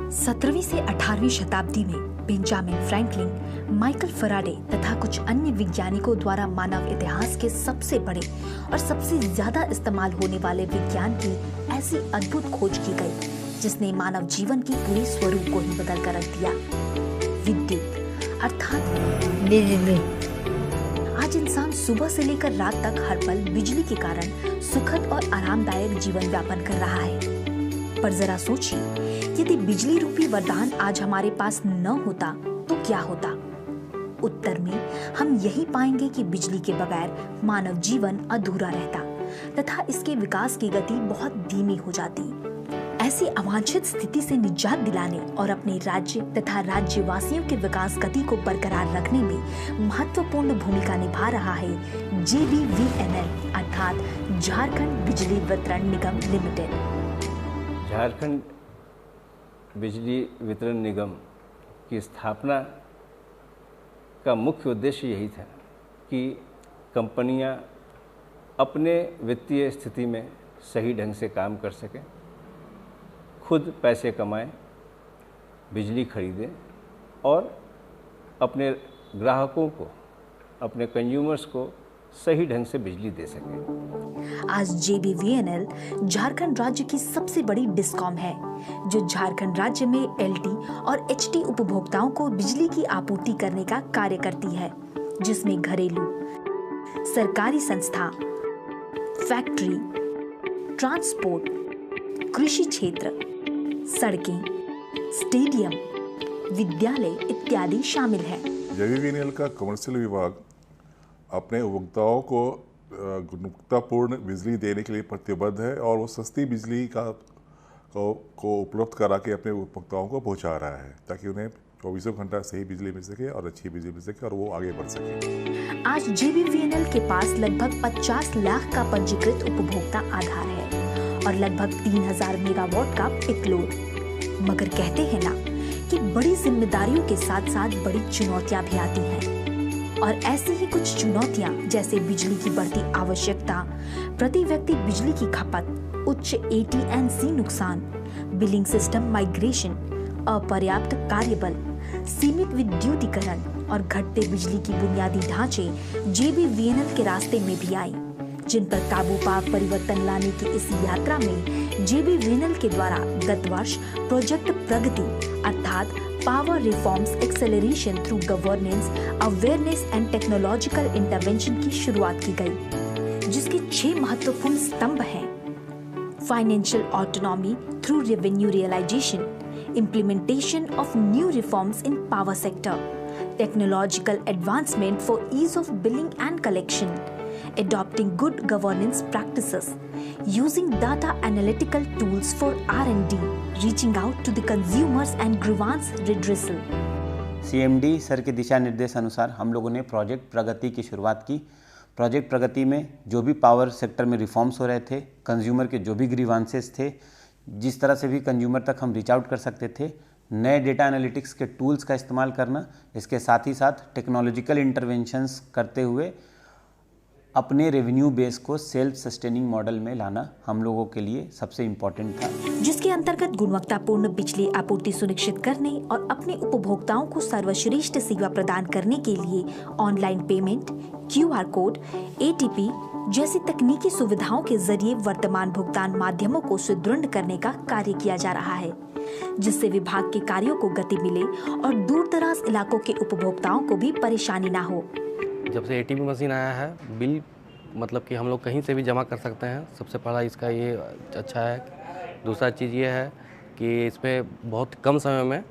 17वीं से 18वीं शताब्दी में बेंजामिन फ्रैंकलिन, माइकल फैराडे तथा कुछ अन्य वैज्ञानिकों द्वारा मानव इतिहास के सबसे बड़े और सबसे ज्यादा इस्तेमाल होने वाले विज्ञान की ऐसी अद्भुत खोज की गई जिसने मानव जीवन की पूरी स्वरूप को ही बदल कर रख दिया। विद्युत अर्थात बिजली। आज इंसान सुबह से लेकर रात तक हर पल बिजली के कारण सुखद और आरामदायक जीवन यापन कर रहा है। पर जरा सोचिए, यदि बिजली रूपी वरदान आज हमारे पास न होता तो क्या होता? उत्तर में हम यही पाएंगे कि बिजली के बगैर मानव जीवन अधूरा रहता तथा इसके विकास की गति बहुत धीमी हो जाती। ऐसी अवांछित स्थिति से निजात दिलाने और अपने राज्य तथा राज्यवासियों के विकास गति को बरकरार रखने में महत्वपूर्ण भूमिका निभा रहा है JBVNL अर्थात झारखंड बिजली वितरण निगम लिमिटेड। झारखंड बिजली वितरण निगम की स्थापना का मुख्य उद्देश्य यही था कि कंपनियां अपने वित्तीय स्थिति में सही ढंग से काम कर सकें, खुद पैसे कमाएं, बिजली खरीदें और अपने ग्राहकों को, अपने कंज्यूमर्स को सही ढंग से बिजली दे सकें। आज JBVNL झारखंड राज्य की सबसे बड़ी डिस्कॉम है जो झारखंड राज्य में LT और HT उपभोक्ताओं को बिजली की आपूर्ति करने का कार्य करती है, जिसमें घरेलू, सरकारी संस्था, फैक्ट्री, ट्रांसपोर्ट, कृषि क्षेत्र, सड़कें, स्टेडियम, विद्यालय इत्यादि शामिल है। JBVNL का कमर्शियल विभाग अपने उपभोक्ताओं को गुणवत्तापूर्ण बिजली देने के लिए प्रतिबद्ध है और वो सस्ती बिजली को उपलब्ध करा के अपने उपभोक्ताओं को पहुंचा रहा है ताकि उन्हें 24 घंटा सही बिजली मिल सके और अच्छी बिजली मिल सके और वो आगे बढ़ सके। आज JBVNL के पास लगभग 50 लाख का पंजीकृत उपभोक्ता आधार है और लगभग 3000 मेगावाट का पिक लोड। मगर कहते हैं ना कि बड़ी जिम्मेदारियों के साथ साथ बड़ी चुनौतियां भी आती हैं और ऐसी ही कुछ चुनौतियां जैसे बिजली की बढ़ती आवश्यकता, प्रति व्यक्ति बिजली की खपत, उच्च AT&C नुकसान, बिलिंग सिस्टम माइग्रेशन, अपर्याप्त कार्यबल, सीमित विद्युतीकरण और घटते बिजली की बुनियादी ढांचे JBVNL के रास्ते में भी आई, जिन पर काबू पा परिवर्तन लाने की इस यात्रा में JBVNL के द्वारा गत वर्ष प्रोजेक्ट प्रगति अर्थात power reforms acceleration through governance, awareness and technological intervention की शुरुआत की गई, जिसके 6 महत्वपूर्ण स्तंभ हैं: financial autonomy through revenue realisation, implementation of new reforms in power sector, technological advancement for ease of billing and collection, adopting good governance practices, using data analytical tools for R&D, reaching out to the consumers and grievance redressal. CMD sir के दिशा निर्देश अनुसार हम लोगों ने project प्रगति की शुरुआत की। Project प्रगति में जो भी पावर सेक्टर में रिफॉर्म्स हो रहे थे, कंज्यूमर के जो भी ग्रीवांसेस थे, जिस तरह से भी कंज्यूमर तक हम रीच आउट कर सकते थे, नए डेटा एनालिटिक्स के टूल्स का इस्तेमाल करना, इसके साथ ही साथ टेक्नोलॉजिकल इंटरवेंशंस करते हुए अपने रेवेन्यू बेस को सेल्फ सस्टेनिंग मॉडल में लाना हम लोगों के लिए सबसे इम्पोर्टेंट था, जिसके अंतर्गत गुणवत्तापूर्ण बिजली आपूर्ति सुनिश्चित करने और अपने उपभोक्ताओं को सर्वश्रेष्ठ सेवा प्रदान करने के लिए online payment, QR code, ATP जैसी तकनीकी सुविधाओं के जरिए वर्तमान भुगतान माध्यमों को सुदृढ़ करने का कार्य किया जा रहा है, जिससे विभाग के कार्यों को गति मिले और दूर दराज इलाकों के उपभोक्ताओं को भी परेशानी ना हो। जब से ATP मशीन आया है, बिल मतलब कि हम लोग कहीं से भी जमा कर सकते हैं। सबसे पहला इसका ये अच्छा है। दूसरा चीज़ ये है कि इसमें बहुत कम समय में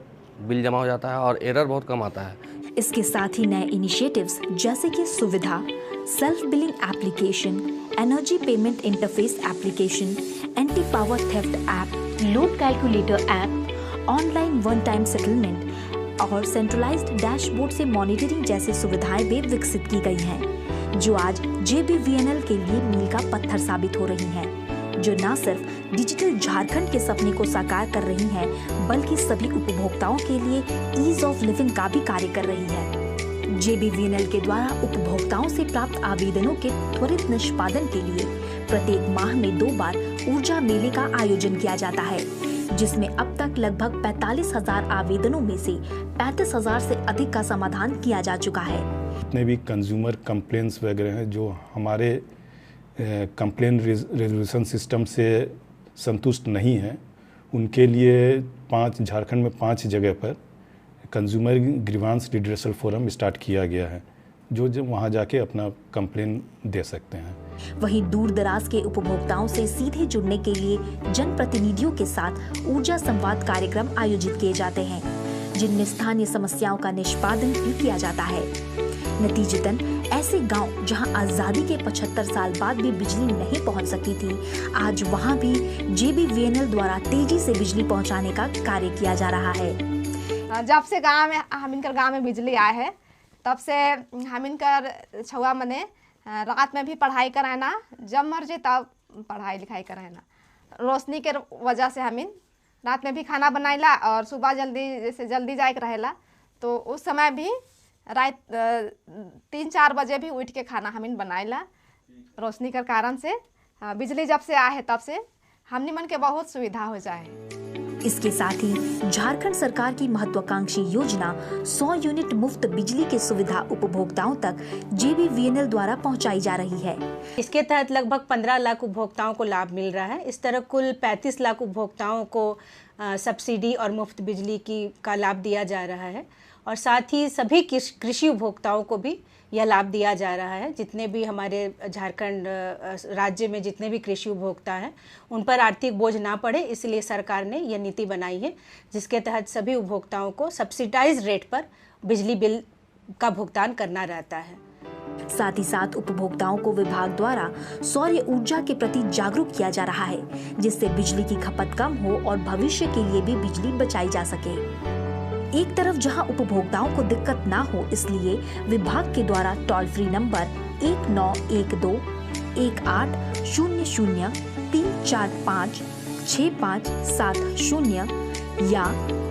बिल जमा हो जाता है और एरर बहुत कम आता है। इसके साथ ही नए इनिशिएटिव्स जैसे कि सुविधा, self billing application, energy payment interface application, anti power theft app, load calculator app, online one time settlement और सेंट्रलाइज्ड डैशबोर्ड से मॉनिटरिंग जैसी सुविधाएं भी विकसित की गई हैं, जो आज JBVNL के लिए मील का पत्थर साबित हो रही हैं, जो न सिर्फ डिजिटल झारखंड के सपने को साकार कर रही हैं, बल्कि सभी उपभोक्ताओं के लिए ईज ऑफ लिविंग का भी कार्य कर रही है। JBVNL के द्वारा उपभोक्ताओं से प्राप्त आवेदनों के त्वरित निष्पादन के लिए प्रत्येक माह में 2 बार ऊर्जा मेले का आयोजन किया जाता है, जिसमें अब तक लगभग 45,000 आवेदनों में से 35,000 से अधिक का समाधान किया जा चुका है। जितने भी कंज्यूमर कंप्लेंट्स वगैरह हैं जो हमारे कंप्लेन रेजोल्यूशन सिस्टम से संतुष्ट नहीं हैं, उनके लिए झारखंड में 5 जगह पर consumer grievance redressal forum start किया गया है, जो वहां जाके अपना कंप्लेन दे सकते हैं। वहीं दूर दराज के उपभोक्ताओं से सीधे जुड़ने के लिए जनप्रतिनिधियों के साथ ऊर्जा संवाद कार्यक्रम आयोजित किए जाते हैं, जिनमें स्थानीय समस्याओं का निष्पादन भी किया जाता है। नतीजतन ऐसे गांव जहां आजादी के 75 साल बाद भी बिजली नहीं पहुंच सकी थी, आज वहां भी JBVNL द्वारा तेजी से बिजली पहुंचाने का कार्य किया जा रहा है। जब से हमिनकर गांव में बिजली आए है, तब से हमिनकर छुआ मने रात में भी पढ़ाई कराना, जब मर्जी तब पढ़ाई लिखाई कराना। रोशनी के वजह से हमिन रात में भी खाना बनाइला और सुबह जल्दी जाए के रहेला, तो उस समय भी रात 3-4 बजे भी उठ के खाना हमिन बनाइला। रोशनी के कारण से बिजली जब से आए है तब से हमनी मन के बहुत सुविधा हो जाए। इसके साथ ही झारखंड सरकार की महत्वाकांक्षी योजना 100 यूनिट मुफ्त बिजली की सुविधा उपभोक्ताओं तक JBVNL द्वारा पहुंचाई जा रही है। इसके तहत लगभग 15 लाख उपभोक्ताओं को लाभ मिल रहा है। इस तरह कुल 35 लाख उपभोक्ताओं को सब्सिडी और मुफ्त बिजली का लाभ दिया जा रहा है, और साथ ही सभी कृषि उपभोक्ताओं को भी यह लाभ दिया जा रहा है। जितने भी हमारे झारखंड राज्य में जितने भी कृषि उपभोक्ता हैं, उन पर आर्थिक बोझ ना पड़े, इसलिए सरकार ने यह नीति बनाई है, जिसके तहत सभी उपभोक्ताओं को सब्सिडाइज रेट पर बिजली बिल का भुगतान करना रहता है। साथ ही साथ उपभोक्ताओं को विभाग द्वारा सौर ऊर्जा के प्रति जागरूक किया जा रहा है, जिससे बिजली की खपत कम हो और भविष्य के लिए भी बिजली बचाई जा सके। एक तरफ जहां उपभोक्ताओं को दिक्कत ना हो, इसलिए विभाग के द्वारा टोल फ्री नंबर 1912-1800-345-6570 या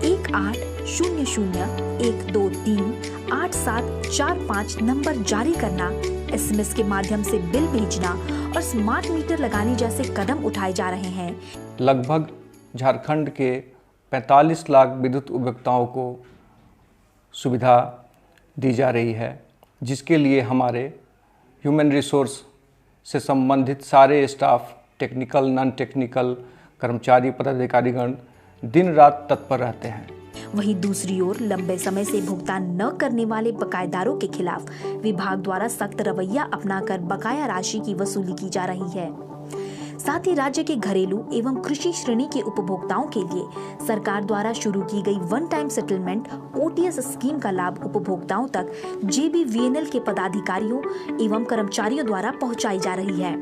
1800-123-8745 नंबर जारी करना, SMS के माध्यम से बिल भेजना और स्मार्ट मीटर लगाने जैसे कदम उठाए जा रहे हैं। लगभग झारखंड के 45 लाख विद्युत उपभोक्ताओं को सुविधा दी जा रही है, जिसके लिए हमारे ह्यूमन रिसोर्स से संबंधित सारे स्टाफ, टेक्निकल, नॉन टेक्निकल, कर्मचारी, पदाधिकारीगण दिन रात तत्पर रहते हैं। वहीं दूसरी ओर लंबे समय से भुगतान न करने वाले बकायेदारों के खिलाफ विभाग द्वारा सख्त रवैया अपनाकर बकाया राशि की वसूली की जा रही है। साथ ही राज्य के घरेलू एवं कृषि श्रेणी के उपभोक्ताओं के लिए सरकार द्वारा शुरू की गई one time settlement OTS scheme का लाभ उपभोक्ताओं तक JBVNL के पदाधिकारियों एवं कर्मचारियों द्वारा पहुंचाई जा रही है।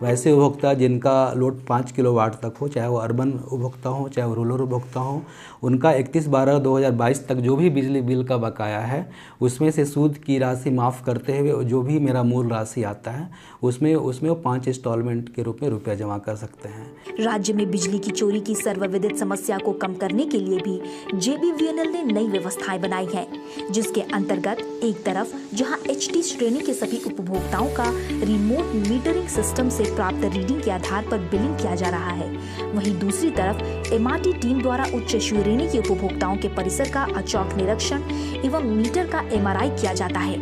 वैसे उपभोक्ता जिनका लोड 5 किलोवाट तक हो, चाहे वो अर्बन उपभोक्ता हो चाहे वो रूरल उपभोक्ता हो, उनका 31/12/2022 तक जो भी बिजली बिल का बकाया है, उसमें से सूद की राशि माफ़ करते हुए जो भी मेरा मूल राशि आता है, उसमें वो 5 इंस्टॉलमेंट के रूप में रुपया जमा कर सकते हैं। राज्य में बिजली की चोरी की सर्वविदित समस्या को कम करने के लिए भी JBVNL ने नई व्यवस्थाएं बनाई हैं, जिसके अंतर्गत एक तरफ जहां HT श्रेणी के सभी उपभोक्ताओं का रिमोट मीटरिंग सिस्टम से प्राप्त रीडिंग के आधार पर बिलिंग किया जा रहा है, वहीं दूसरी तरफ MRT टीम द्वारा उच्च श्रेणी के उपभोक्ताओं के परिसर का अचौक निरीक्षण एवं मीटर का MRI किया जाता है।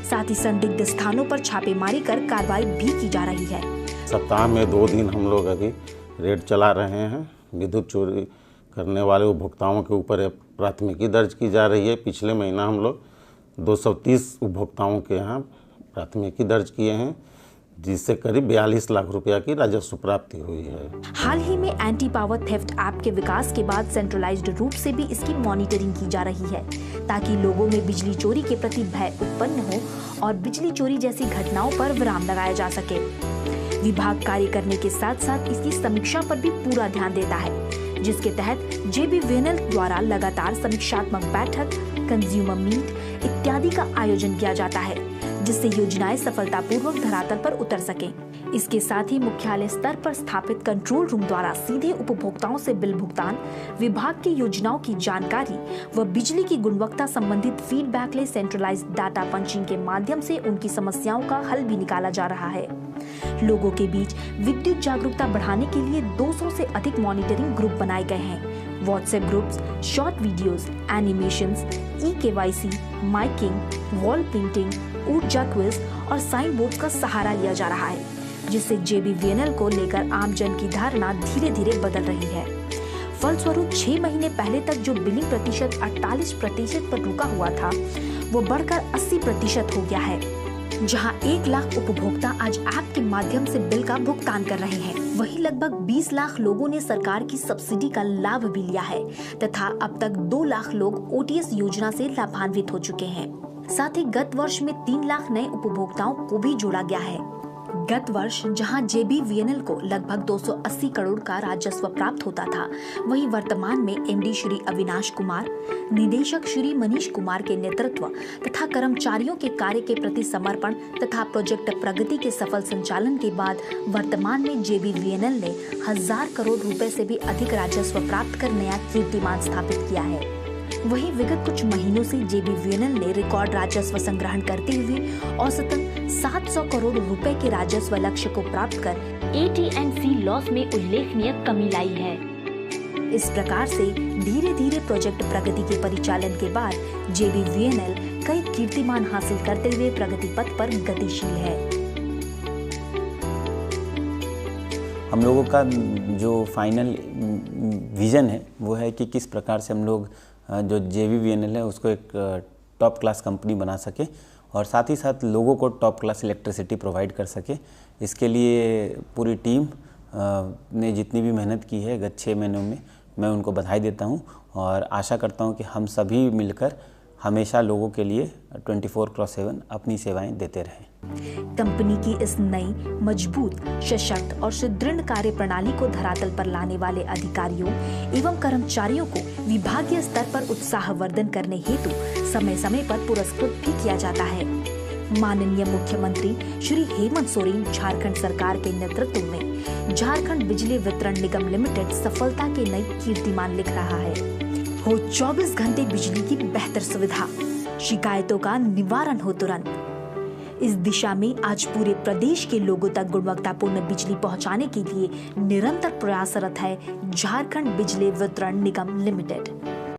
साथ ही संदिग्ध स्थानों पर छापेमारी कर कार्रवाई भी की जा रही है। सप्ताह में 2 दिन हम लोग अभी रेड चला रहे हैं। विद्युत चोरी करने वाले उपभोक्ताओं के ऊपर प्राथमिकी दर्ज की जा रही है। पिछले महीना हम लोग 230 उपभोक्ताओं के यहाँ प्राथमिकी दर्ज किए हैं, जिससे करीब 42 लाख रुपया की राजस्व प्राप्ति हुई है। हाल ही में एंटी पावर थेफ्ट ऐप के विकास के बाद सेंट्रलाइज्ड रूप से भी इसकी मॉनिटरिंग की जा रही है, ताकि लोगों में बिजली चोरी के प्रति भय उत्पन्न हो और बिजली चोरी जैसी घटनाओं पर विराम लगाया जा सके। विभाग कार्य करने के साथ साथ इसकी समीक्षा पर भी पूरा ध्यान देता है, जिसके तहत JBVNL द्वारा लगातार समीक्षात्मक बैठक, कंज्यूमर मीट इत्यादि का आयोजन किया जाता है, जिससे योजनाएं सफलतापूर्वक धरातल पर उतर सकें। इसके साथ ही मुख्यालय स्तर पर स्थापित कंट्रोल रूम द्वारा सीधे उपभोक्ताओं से बिल भुगतान, विभाग की योजनाओं की जानकारी व बिजली की गुणवत्ता संबंधित फीडबैक ले सेंट्रलाइज्ड डाटा पंचिंग के माध्यम से उनकी समस्याओं का हल भी निकाला जा रहा है। लोगों के बीच विद्युत जागरूकता बढ़ाने के लिए 200 से अधिक मॉनिटरिंग ग्रुप बनाए गए हैं। WhatsApp groups, short videos, animations, e-KYC, miking, wall printing, ऊर्जा क्विज और साइन बोर्ड्स का सहारा लिया जा रहा है, जिससे JBVNL को लेकर आम जन की धारणा धीरे धीरे बदल रही है। फलस्वरूप 6 महीने पहले तक जो बिलिंग प्रतिशत 48% पर रुका हुआ था, वो बढ़कर 80% हो गया है। जहां 1 लाख उपभोक्ता आज ऐप के माध्यम से बिल का भुगतान कर रहे हैं, वहीं लगभग 20 लाख लोगों ने सरकार की सब्सिडी का लाभ भी लिया है तथा अब तक 2 लाख लोग OTS योजना से लाभान्वित हो चुके हैं। साथ ही गत वर्ष में 3 लाख नए उपभोक्ताओं को भी जोड़ा गया है। गत वर्ष जहां JBVNL को लगभग 280 करोड़ का राजस्व प्राप्त होता था, वहीं वर्तमान में MD श्री अविनाश कुमार, निदेशक श्री मनीष कुमार के नेतृत्व तथा कर्मचारियों के कार्य के प्रति समर्पण तथा प्रोजेक्ट प्रगति के सफल संचालन के बाद वर्तमान में JBVNL ने 1000 करोड़ रुपए से भी अधिक राजस्व प्राप्त कर नया कीर्तिमान स्थापित किया है। वहीं विगत कुछ महीनों से JBVNL ने रिकॉर्ड राजस्व संग्रहण करते हुए औसतन 700 करोड़ रुपए के राजस्व लक्ष्य को प्राप्त कर AT&C लॉस में उल्लेखनीय कमी लाई है। इस प्रकार से धीरे धीरे प्रोजेक्ट प्रगति के परिचालन के बाद JBVNL कई कीर्तिमान हासिल करते हुए प्रगति पथ पर गतिशील है। हम लोगों का जो फाइनल विजन है वो है कि किस प्रकार से हम लोग जो JBVNL है उसको एक टॉप क्लास कंपनी बना सके और साथ ही साथ लोगों को टॉप क्लास इलेक्ट्रिसिटी प्रोवाइड कर सके। इसके लिए पूरी टीम ने जितनी भी मेहनत की है गत 6 महीनों में, मैं उनको बधाई देता हूं और आशा करता हूं कि हम सभी मिलकर हमेशा लोगों के लिए 24/7 अपनी सेवाएं देते रहें। कंपनी की इस नई, मजबूत, सशक्त और सुदृढ़ कार्य प्रणाली को धरातल पर लाने वाले अधिकारियों एवं कर्मचारियों को विभागीय स्तर पर उत्साहवर्धन करने हेतु समय समय पर पुरस्कृत भी किया जाता है। माननीय मुख्यमंत्री श्री हेमंत सोरेन झारखंड सरकार के नेतृत्व में झारखंड बिजली वितरण निगम लिमिटेड सफलता के नई कीर्तिमान लिख रहा है। हो 24 घंटे बिजली की बेहतर सुविधा, शिकायतों का निवारण हो तुरंत। इस दिशा में आज पूरे प्रदेश के लोगों तक गुणवत्तापूर्ण बिजली पहुंचाने के लिए निरंतर प्रयासरत है झारखंड बिजली वितरण निगम लिमिटेड।